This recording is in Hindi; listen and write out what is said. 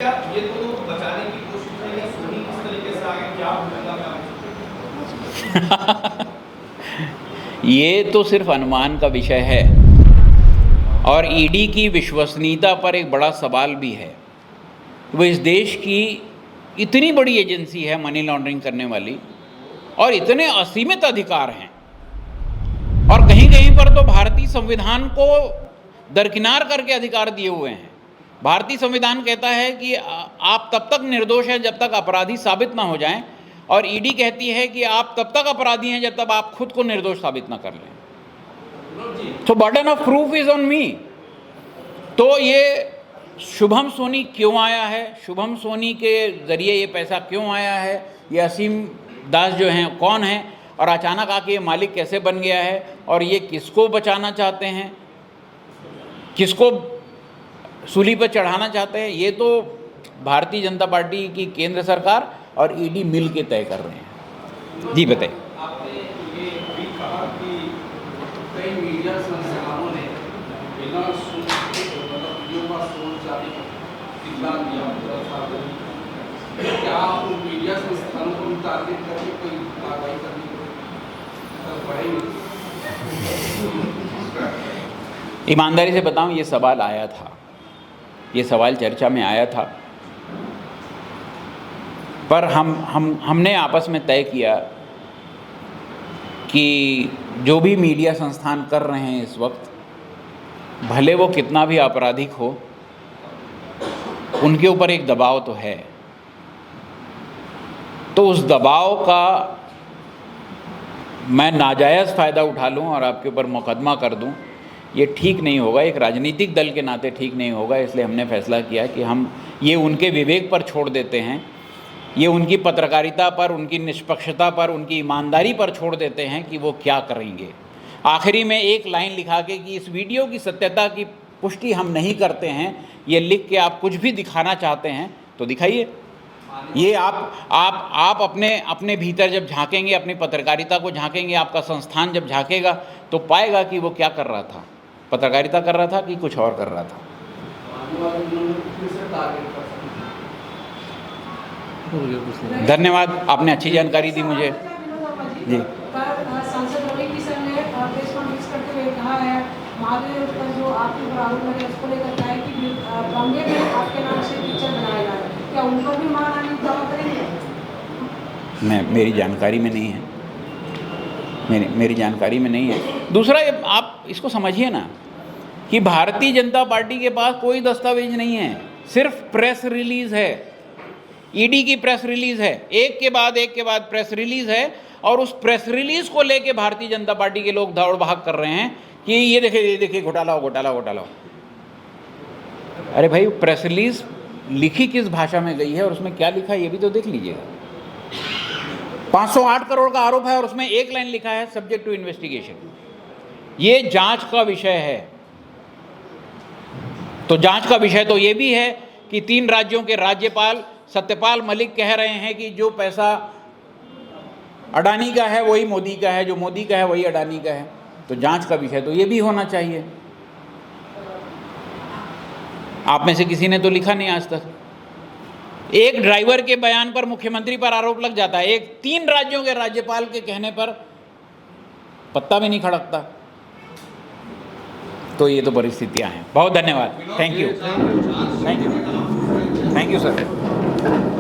ये तो बचाने की कोशिश है या सोनी किस तरीके से आगे क्या भूमिका में ये तो सिर्फ अनुमान का विषय है और ईडी की विश्वसनीयता पर एक बड़ा सवाल भी है। वो इस देश की इतनी बड़ी एजेंसी है मनी लॉन्ड्रिंग करने वाली और इतने असीमित अधिकार हैं और कहीं कहीं पर तो भारतीय संविधान को दरकिनार करके अधिकार दिए हुए हैं। भारतीय संविधान कहता है कि आप तब तक निर्दोष हैं जब तक अपराधी साबित ना हो जाएं और ईडी कहती है कि आप तब तक अपराधी हैं जब तक आप खुद को निर्दोष साबित ना कर लें। तो burden of proof is on me. तो ये शुभम सोनी क्यों आया है, शुभम सोनी के ज़रिए ये पैसा क्यों आया है, ये असीम दास जो हैं कौन है और अचानक आके ये मालिक कैसे बन गया है और ये किसको बचाना चाहते हैं, किसको सूली पर चढ़ाना चाहते हैं, ये तो भारतीय जनता पार्टी की केंद्र सरकार और ईडी मिल के तय कर रहे हैं। जी बताइए। आपने ये भी कहा कि कई मीडिया संस्थानों ने बिना क्या आप मीडिया संस्थानों को टारगेट करके कोई कार्रवाई करने पड़ेगी? ईमानदारी से बताऊं, ये सवाल आया था, ये सवाल चर्चा में आया था, पर हमने आपस में तय किया कि जो भी मीडिया संस्थान कर रहे हैं इस वक्त, भले वो कितना भी आपराधिक हो, उनके ऊपर एक दबाव तो है। तो उस दबाव का मैं नाजायज़ फ़ायदा उठा लूँ और आपके ऊपर मुकदमा कर दूँ, ये ठीक नहीं होगा। एक राजनीतिक दल के नाते ठीक नहीं होगा। इसलिए हमने फैसला किया कि हम ये उनके विवेक पर छोड़ देते हैं, ये उनकी पत्रकारिता पर, उनकी निष्पक्षता पर, उनकी ईमानदारी पर छोड़ देते हैं कि वो क्या करेंगे। आखिरी में एक लाइन लिखा के कि इस वीडियो की सत्यता की पुष्टि हम नहीं करते हैं, ये लिख के आप कुछ भी दिखाना चाहते हैं तो दिखाइए। ये आप अपने भीतर जब झांकेंगे, अपनी पत्रकारिता को झांकेंगे, आपका संस्थान जब झांकेगा तो पाएगा कि वो क्या कर रहा था, पत्रकारिता कर रहा था कि कुछ और कर रहा था। धन्यवाद, आपने अच्छी जानकारी दी मुझे। जी मेरी जानकारी में नहीं है, मेरी जानकारी में नहीं है। दूसरा, ये आप इसको समझिए ना कि भारतीय जनता पार्टी के पास कोई दस्तावेज नहीं है, सिर्फ प्रेस रिलीज है। ईडी की प्रेस रिलीज है, एक के बाद प्रेस रिलीज है और उस प्रेस रिलीज को लेके भारतीय जनता पार्टी के लोग दौड़ भाग कर रहे हैं कि ये देखिए घोटाला हो। अरे भाई, प्रेस रिलीज लिखी किस भाषा में गई है और उसमें क्या लिखा है ये भी तो देख लीजिएगा। 508 करोड़ का आरोप है और उसमें एक लाइन लिखा है सब्जेक्ट टू इन्वेस्टिगेशन। ये जांच का विषय है। तो जांच का विषय तो ये भी है कि 3 राज्यों के राज्यपाल सत्यपाल मलिक कह रहे हैं कि जो पैसा अडानी का है वही मोदी का है, जो मोदी का है वही अडानी का है। तो जांच का विषय तो ये भी होना चाहिए। आप में से किसी ने तो लिखा नहीं आज तक। एक ड्राइवर के बयान पर मुख्यमंत्री पर आरोप लग जाता है, एक 3 राज्यों के राज्यपाल के कहने पर पत्ता भी नहीं खड़कता। तो ये तो परिस्थितियां हैं। बहुत धन्यवाद। Thank you sir.